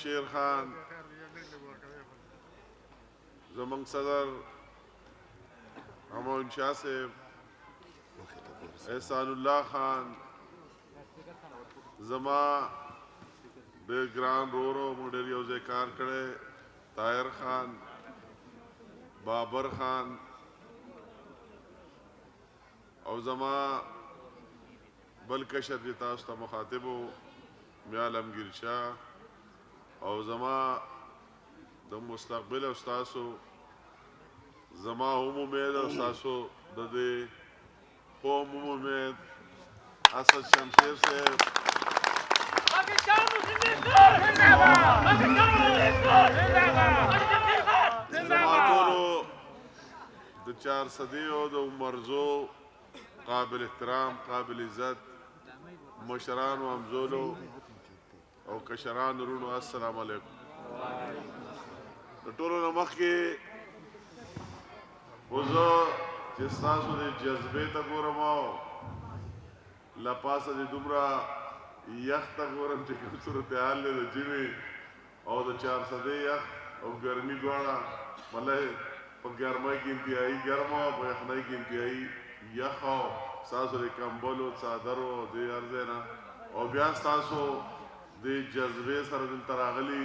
شمشیر خان زمنګ صدر امون شاه صاحب احسان الله خان زما ډېر ګران رورو موږ ډېر یو ځای کار کړی طاهر خان بابر خان او زما بل کشر چې تاسو ته مخاطب وو میا عالمگیر شاه او زما د مستقبل استادو زما هم امید او تاسو د دې قوم هم امید اسد شمشیر صاحب پاکستان مسلم زندباد پاکستان مسلم زندباد زما ټولو د 400 د عمرزو قابل احترام قابل عزت مشران و همزولو او کشران ورونو السلام علیکم د ټولو نه مخکې وزو چې ستاسو د جذبې ته ګورم او له پاسه د دومره یخ ته ګورم چې کوم صورتحال دی د ژمي او د 400 یخ او ګرمي دواړه مطلب په ګرمۍ کې انتهایي ګرمه او په یخنۍ کې انتهایي یخ او ستاسو د کمبلو څادرو او د هر ځای نه او بیا ستاسو د جذبې سره دلته راغلي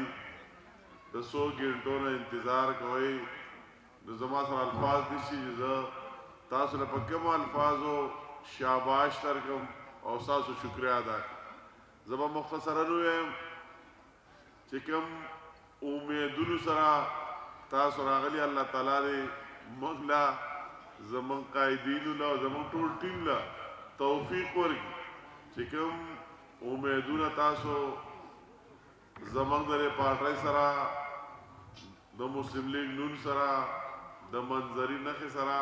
د 100 ګنټو نه انتظار کوئ د زما سره الفاظ دي چې زه تاسو له په کومو الفاظو شاباش درکړم او ستاسو شکریه ادا کړم زه به مختصرا ووایم چې کوم امیدونو سره تاسو راغلي الله تعالی دې موږ له زمونږ قائدینو له زمونږ ټول ټیم له توفیق ورکړي چې کوم امیدونه تاسو زمونږ د پارټۍ سره د مسلم لیگ نون سره د منظري نښې سره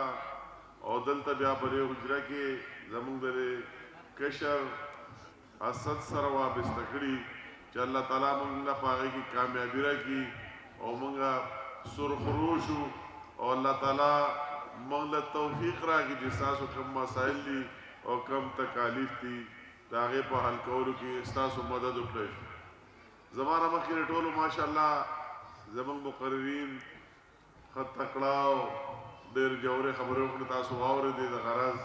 او دلته بیا په دې حجره کې زمونږ د کشر اسد سره وابسته کړي چې الله تعالی موږ له په هغې کې کامیابي راکړي او موږ سرخروش او الله تعالی موږ له توفیق راکړي چې ستاسو کوم مسایل دي او کوم تکالیف دي د هغې په حل کولو کې ستاسو مدد وکړئ زما نه مخکې ټولو ماشاءالله زمونږ مقررین ښه تکړه او ډېر جوړې خبرې وکړې تاسو واورېدې د غرض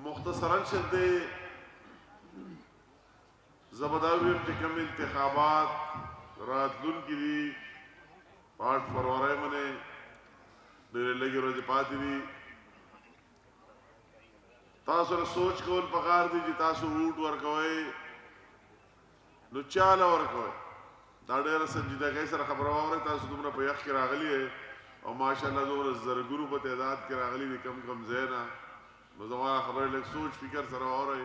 مختصرا شدې زه به دا ووایم چې کوم انتخابات راتلونکي دي 8 فروری باندې ډېرې لږې ورځې پاتې دي تاسو سره سوچ کول پکار دي چې تاسو ووټ ورکوئ نو چاله ورکوئ دا ډېره سنجیدګۍ سره خبره واورئ تاسو دومره په یخ کې راغلي یې او ماشاءالله دومره زرګونو په تعداد کې راغلي دي کم کم ځای نه نو زما خبرې لږ سوچ فکر سره واورئ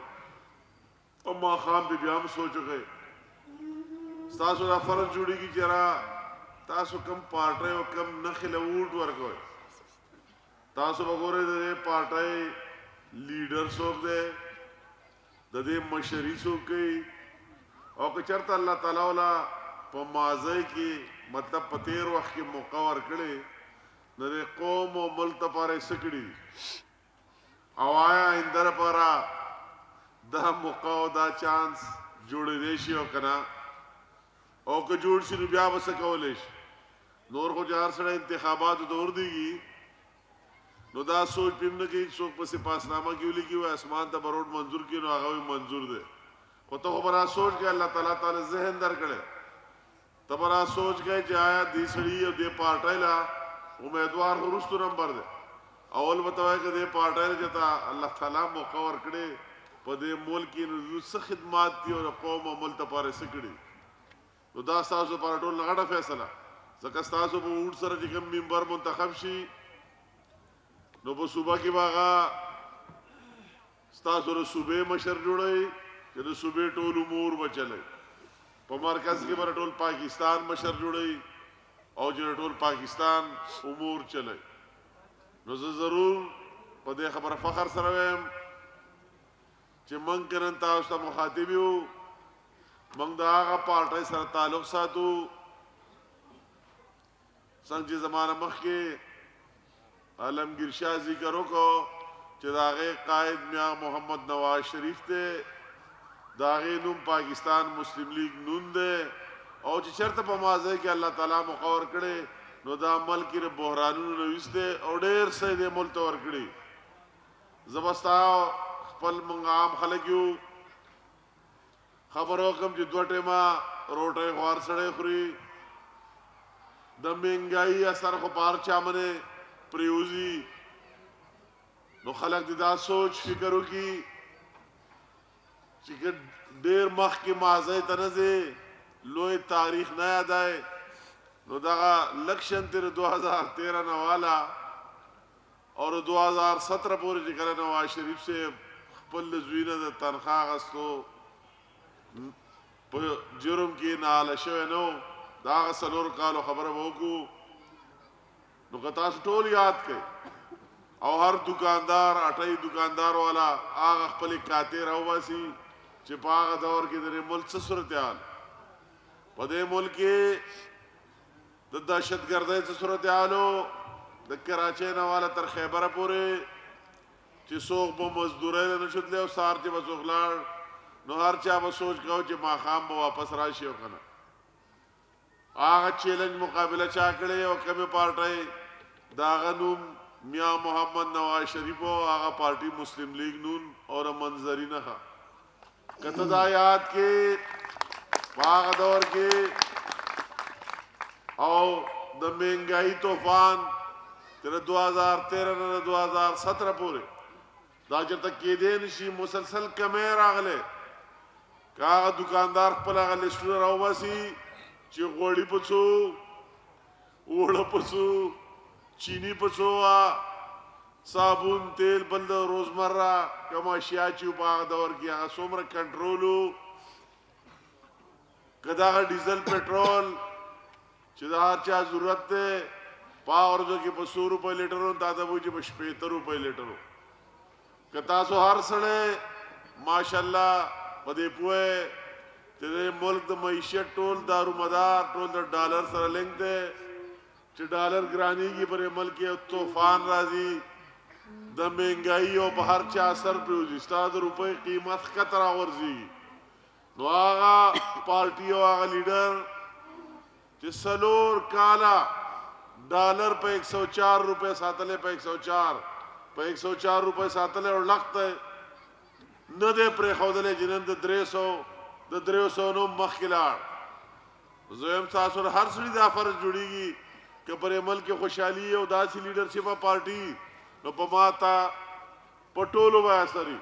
او ماښام دې بیا هم سوچ وکړئ ستاسو دا فرض جوړېږي چې را تاسو کم پارټۍ او کم نښې له ووټ ورکوئ تاسو به ګورئ د دې پارټۍ لیډر څوک دی د دې مشري څوک کوي او که چېرته الله تعالی والا په ماضی کې مطلب په تیر وخت کې موقع ورکړې نو د قوم او ملک دپاره یې څه کړي او آیا آینده دپاره دا موقع او دا چانس جوړېدی شي او که نه او که جوړ شي نو بیا به څه کولی شي نور خو چې هر سړی انتخاباتو ته وردېږي نو دا سوچ پې هم نه کوي څوک پسې پاسنامه کې ولیکي وایي اسمان ته به روډ منظور کړي نو هغه منظور دی خو ته خو به را سوچ کوې الله تعالی تعالی ذهن درکړی ته به را سوچ کوې چې آیا دې سړي او دې پارټۍ له امیدوار خو وروستو نمبر دی اول به ته وایې که دې پارټۍ له چې ته الله تعالی موقع ورکړې په دې ملک کې نو څه خدمات دي او د قوم او ملک دپاره څه کړي نو دا ستاسو دپاره ټول غټه فیصله ځکه ستاسو په ووټ سره چې کوم ممبر منتخب شي نو په صوبه کې به هغه ستاسو د صوبې مشر جوړوي چې د صوبې ټول امور به چلی په مرکز کې به ټول پاکستان مشر جوړوي او چې ټول پاکستان امور چلی نو زه ضرور په دې خبره فخر سره وایم چې موږ که نن تاسو ته مخاطب یو موږ د هغه پارټۍ سره تعلق ساتو څنګه چې زمانه مخکې عالمگیر شاه ذکر وکړو چې د هغې قائد میاں محمد نواز شریف دی د هغې نوم پاکستان مسلم لیگ نون دی او چې چېرته په مازی کې الله تعالی مقور کړي نو دا ملک کې بحرانونو نه وسته او ډېر څه دې ملک ته ورکړي زبستا خپل مونږ عام خلک یو خبرو کوم چې دوه ټیمه روټۍ خوار سړی خوري د مهنګایي اثر خو پار چا منې پریوزي نو خلک دې دا سوچ فکر وکړي چې ډېر مخکې مازی ته نه ځې لوی تاریخ نه یادای نو دغه لکشن تر 2013 نه والا اور 2017 پورې چې کله نواز شریف سے خپل زوینه د تنخواه غستو په جرم کې ناله شوی نو دا هغه څلور کالو خبره به وکړو نو که تاسو ټول یاد کړئ او هر دکاندار اټۍ دکاندار والا هغه خپلې کاتې راوباسي چې په هغه دور کې د ملک څه صورتحال په دې ملک کې د دهشتګردۍ څه صورتحال و د کراچۍ نه والا تر خیبره پورې چې څوک به مزدورۍ ته نه شو تللی او سهار چې به څوک لاړ نو هر چا به سوچ کوو چې ماښام به واپس راشي او که نه هغه چیلنج مقابله چا کړی او کومې پارټۍ د هغه نوم میاں محمد نواز شریف او هغه پارټي مسلم لیگ نون اور منظري نه ښه که ته دا یاد کې په هغه دور کې او د مهنګایي طوفان تر 2013 نه 2017 پورې دا چېرته کېدی نه شي مسلسل کمی راغلی که هغه دکاندار خپل هغه لیسټونه راوباسي چې غوړي په څو اوړه په څو چینی په څو صابون تیل بل د روزمره کوم اشیا چې په هغه دور کې هغه څومره کنټرول و که د هغه ډیزل پټرول چې د هر چا ضرورت دی په هغه ورځو کې په 100 روپۍ لیټر و تا ته به وایي چې په 75 روپۍ لیټر و که تاسو هر سړی ماشاءالله په دې پوهې چې د ملک د معیشت ټول دارومدار ټول د ډالر سره لینک دی چې ډالر ګرانېږي پر ملک کې طوفان راځي د مهنګایي او په هر چا اثر پرېوځي ستا د روپۍ قیمت ښکته راغورځېږي نو هغه پارټي او هغه لیډر چې 4 کاله ډالر په 104 روپۍ ساتلی په 104 روپۍ ساتلی او لخت نه دی پرېښودلی چې نن د 300 نو مخکې لاړ زه یم تاسو هر سړي دا فرض جوړېږي که پر ملک کې خوشحالي او داسې لیډرشپ پارټي نو په ما ته په ټولو به اثر وي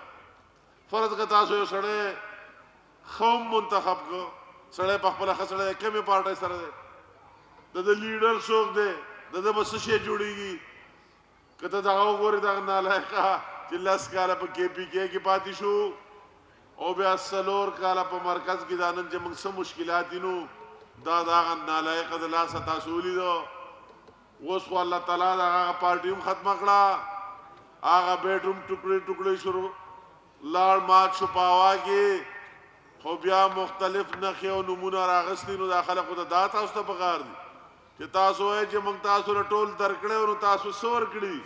فرض که تاسو یو سړی ښه منتخب کړو سړی په خپله ښه سړی کومې پارټۍ سره دی د ده لیډر څوک دی د ده به څه شی جوړېږي که ته دغه وګورې دغه نالایقه چې 10 کاله په KPK کې پاتې شو او بیا 4 کاله په مرکز کې دا نن چې موږ څه مشکلات دي نو دا د هغه نالایقه د لاسه تاسو ولیدو اوس خو الله تعالی د هغه پارټي هم ختمه کړه هغه بیډروم ټوکړې شروع لاړ مات شو په هوا کې خو بیا مختلف نښې او نومونه راغستي نو دا خلکو ته دا تاسو ته پکار دي چې تاسو وایئ چې موږ تاسو له ټول درکړی نو تاسو څه ورکړي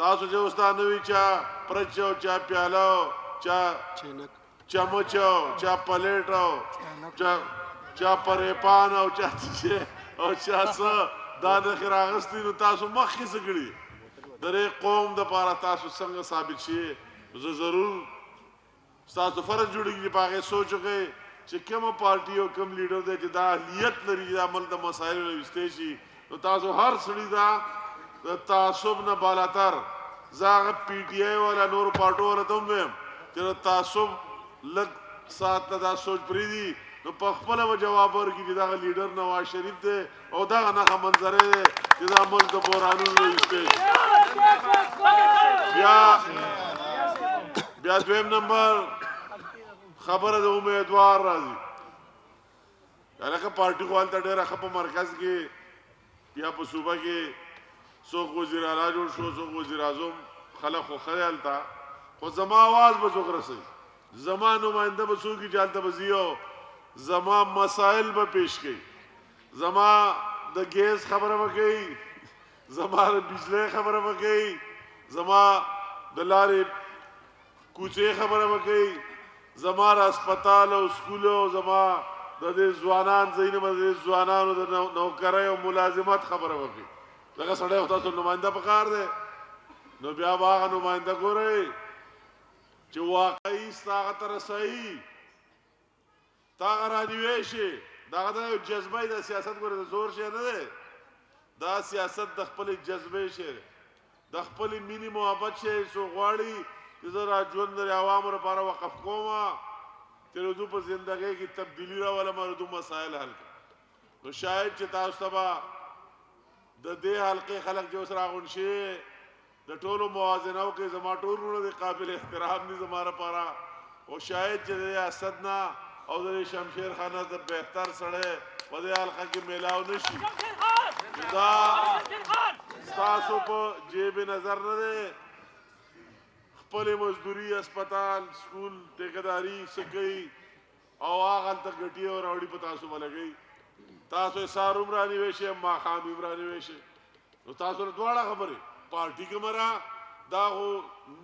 تاسو چې اوس دا نه وي چا پرچ او چا پیاله او چا چمچ او چا پلیټ او چا پریپان او چا او چا څه دا نښې راغستي نو تاسو مخکې څه کړي د دې قوم دپاره تاسو څنګه ثابت شي زه ضرور ستاسو فرض جوړېږي چې په هغې سوچ وکړئ چې کومه پارټي او کوم لیډر دی چې دا اهلیت لري چې دا ملک د مسایلو نه ویستی شي نو تاسو هر سړي دا د تعصب نه بالاتر زه هغه PTI والا نورو پارټو والا ته هم وایم چې د تعصب لږ ساعت ته دا سوچ پرېږدي نو په خپله به جواب ورکړي چې دغه لیډر نواز شریف دی او دغه نښه منظرې دی چې دا ملک د بحرانونو نه ویستی شي بیا دویم نمبر خبره د امیدوار راځي هلکه پارټي خو هلته ډېره ښه په مرکز کې یا په صوبه کې څوک وزیر اعلی جوړ شو څوک وزیر اعظم خلک خو ښه دی هلته خو زما آواز به څوک رسوي زما نماینده به څوک وي چې هلته به ځي او زما مسایل به پیش کوي زما د ګیس خبره به کوي زما د بجلی خبره به کوي زما د لارې کوڅې خبره به کوي زما د هسپتال او سکول او زما د دې ځوانان ځینې به د ځوانانو د نوکرۍ او ملازمت خبره وکړي دغه سړی خو تاسو نماینده پکار دی نو بیا به هغه نماینده ګورئ چې واقعي ستا هغه ته رسایي تا هغه رانیوی شي دا هغه د یو جذبه د سیاست ګورې د زور شی نه دی دا سیاست د خپلې جذبې شی دی د خپلې مینې محبت شی څوک غواړي چې زه را ژوند د عوامو لپاره وقف کوم چې د دوی په زندګۍ کې تبدیلي راولم او د دوی مسایل حل کړم نو شاید چې تاسو ته به د دې حلقې خلک چې اوس راغونډ شي د ټولو موازنو کې زما ټول وروڼه د قابل احترام دي زما لپاره او شاید چې د اسد نه او د شمشیر خان نه د بهتر سړی په دې حلقه کې میلاو نه شي دا ستاسو په جیب نظر نه دی خپل مزدوري اسپتال سکول ټیکداري سکی او هغه هلته ګټي او راوړي په تاسو به لګوي تاسو یې سهار هم رانیوی شئ ماښام هم رانیوی شئ نو تاسو له دواړه خبرې پارټي کې مره دا خو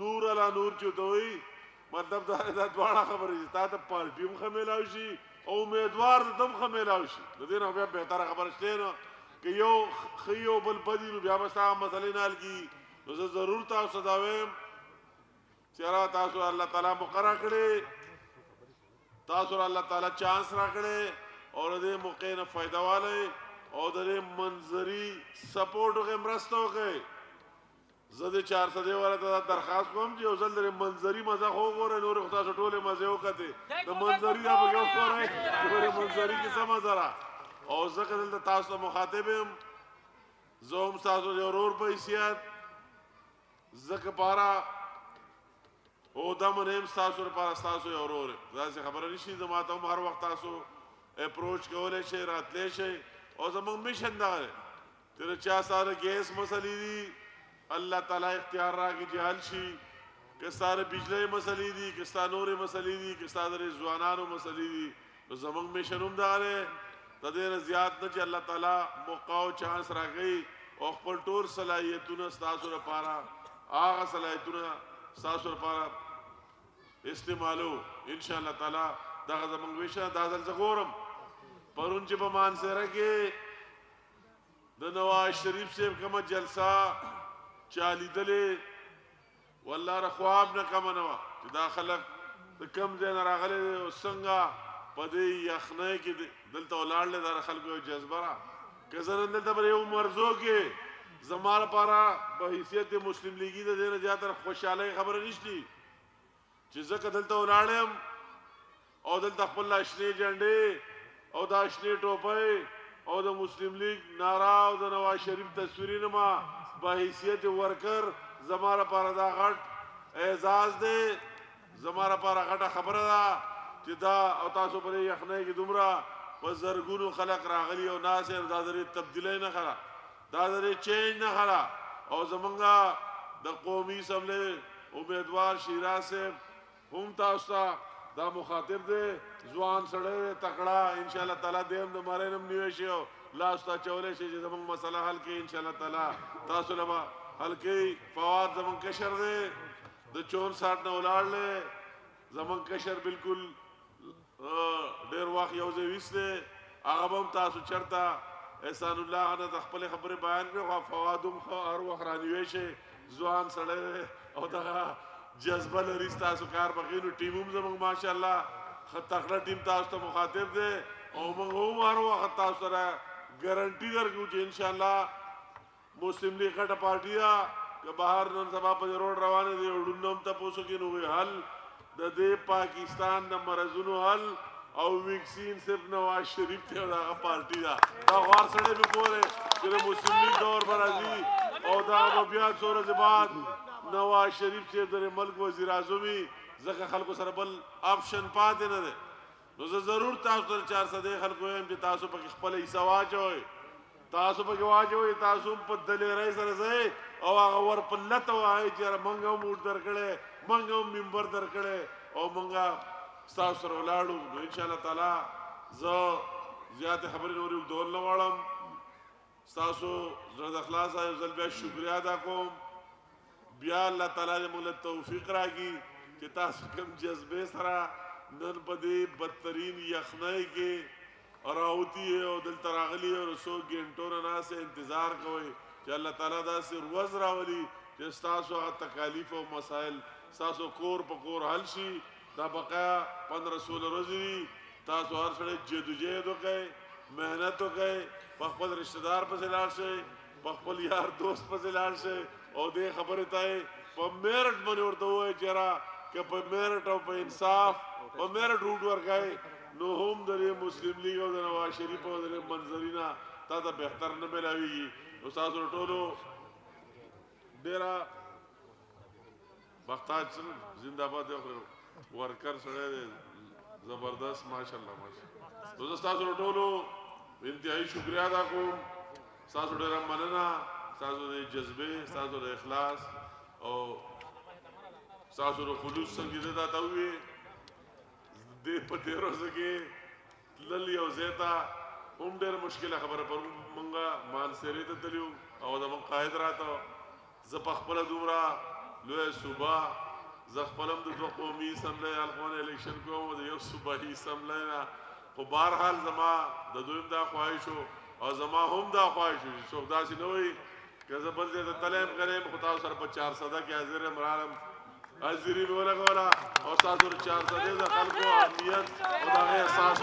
نور علا نور چې ورته وایي مطلب دا دواړه خبرې چې تا ته پارټي هم ښه میلاو شي او امیدوار د ده هم ښه میلاو شي د دې نه بیا بهتره خبره شته نه که یو ښه یو بل بدي نو بیا به ستا مسلې نه حل کېږي نو زه ضرور تاسو ته دا وایم چې را تاسو الله تعالی مقرر کړي تاسو الله تعالی چانس راکړي او د دې موقع نه فایده والی او د دې منظري سپورټ وکړئ مرسته وکړئ زه د 400 والا ته درخواست کوم چې یو ځل د منظري مزه خو وګورئ نورې خو تاسو ټولې مزې وکتې د منظري دا پکې وګورئ چې منظري کې څه مزه را او زه که دلته تاسو ته مخاطب یم زه هم ستاسو د ورور په حیثیت زه که پاره او دا من هم ستاسو لپاره ستاسو یو ورور یم داسې خبره نشي زه ما ته هم هر وخت تاسو اپروچ کولی شئ راتلی شئ او زموږ میشن دغه دی چې د چا سره ګیس مسلې دي الله تعالی اختیار راکړي چې حل شي که ستا د بجلۍ مسلې دي که ستا نورې مسلې دي که ستا د ځوانانو مسلې دي نو زموږ میشن هم دغه دی د دې نه زیات نه چې الله تعالی موقع او چانس راکوي او خپل ټول صلاحیتونه ستاسو لپاره هغه صلاحیتونه ستاسو لپاره استعمالو انشاءالله تعالی دغه زموږ ویشه دا ځل زه ګورم پرون چې په مانسهره کې د نواز شریف صاحب کومه جلسه چا لیدلې والله را خواب نه کمه نه وه چې دا خلک د کوم ځای نه راغلی دی او څنګه په دې یخنۍ کې دلته ولاړ دی دا خلکو یو جذبه را که زه نن دلته په یو مرزو کې زما لپاره په حیثیت د مسلم لیګي د دې نه زیاتره خوشحالۍ خبره نشتي چې زه که دلته ولاړ یم او دلته خپل شنې جنډې او دا شنې ټوپۍ او د مسلم لیگ ناره او د نواز شریف تصویري نما په حیثیت ورکر زما لپاره دا غټ اعزاز دی زما لپاره غټه خبره ده چې دا او تاسو په دې یخنۍ کې دومره په زرګونو خلک راغلي او ناصر دا د تبدیلی نه خله دا د چینج نه خله او زمونږ د قومي اسمبلۍ امیدوار شیراز صاحب هم تاسو ته دا مخاطب دی ځوان سړی دی تکړه انشاءالله تعالی دی هم د مری نه هم نیوی شي او لاس ته اچولی شي چې زموږ مسله حل کړي انشاءالله تعالی تاسو له به حل کوي فواد زموږ کشر دی د 64 نه ولاړ دی زموږ کشر بالکل ډېر وخت یو ځای ویست دی هغه به هم تاسو چېرته احسان الله نه د خپلې خبرې بیان کړي خو فواد هم ښه هر وخت رانیوی شي ځوان سړی دی او دغه جذبه لري ستاسو کار بخیر ټیم هم زموږ ماشاءالله ښه تکړه ټیم تاسو ته مخاطب دی او موږ هم هر وخت تاسو سره ګارنټي درکوو چې انشاءالله مسلم لیگ غټه پارټي ده که بهر نن سبا په روډ روانې دي ړوند هم تپوسو کې نو وی حل د دې پاکستان د مرضونو حل او ویکسین صرف نواز شریف ته دغه پارټي ده دا غوار سړی مې ګورې چې د مسلم لیگ دور به راځي او دا به بیا څو ورځې بعد نواز شریف صاحب د ملک وزیر اعظم وي ځکه خلکو سره بل آپشن پاتې نه دی نو زه ضرور تاسو ته 400 خلکو یم چې تاسو پکې خپله حصه واچوئ تاسو پکې واچوئ تاسو هم په دلیرۍ سره ځئ او هغه ور په لته وایئ چې موږ هم ووټ درکړی موږ هم ممبر درکړی او موږ ستاسو سره ولاړو نو انشاءالله تعالی زه زیاتې خبرې نورې اوږدول نه غواړم ستاسو زړه د خلاصه یو ځل بیا شکریه ادا کوم بیا الله تعالی دې موږ له توفیق راکړي چې تاسو کوم جذبې سره نن په دې بدترین یخنۍ کې راوتی او دلته راغلي او څو ګنټو نه ناسې انتظار کوئ چې الله تعالی داسې ورځ راولي چې ستاسو هغه تکالیف او مسایل ستاسو کور په کور حل شي دا بقایا 15-16 ورځې دي تاسو هر سړی جدوجہد وکئ محنت وکئ په خپل رشتہ دار پسې لاړ شئ په خپل یار دوست پسې لاړ شئ او دې خبرې ته یې په میرټ باندې ورته ووایئ چې یاره که په میرټ او په انصاف په میرټ روټ ورکئ نو هم د مسلم لیگ او د نواز شریف او د منظرینه تا ته بهتر نه ملاویږي نو ستاسو ټولو ډېره بختاج زنده باد ورکر سړی دی زبردست ماشاءالله ماشاءالله نو زه ستاسو ټولو انتهایی شکریه ادا کوم ستاسو ډېره مننه ستاسو د جذبې ستاسو د اخلاص او ستاسو د خلوص څنګه دې دا ته وویې دې په دې ورځو کې تلل یو ځای ته هم ډېره مشکله خبره پرون مونږه مانسیرې ته تللي او زموږ قاید راته زه په خپله دومره لویه صوبه زه خپل هم د دوه قومي اسمبلی حلقونه الیکشن کوم د یو صوبایي اسمبلی نه خو بهرحال زما د دویم دا خواهش و او زما هم دا خواهش و چې څوک داسې نه وایي که زه بل ځای ته تلی یم کلی یم خو تاسو سره په 400 کې حاضر یم رالم حاضري مې ولګوله او ستاسو د 400 د خلکو امنیت او د هغې احساس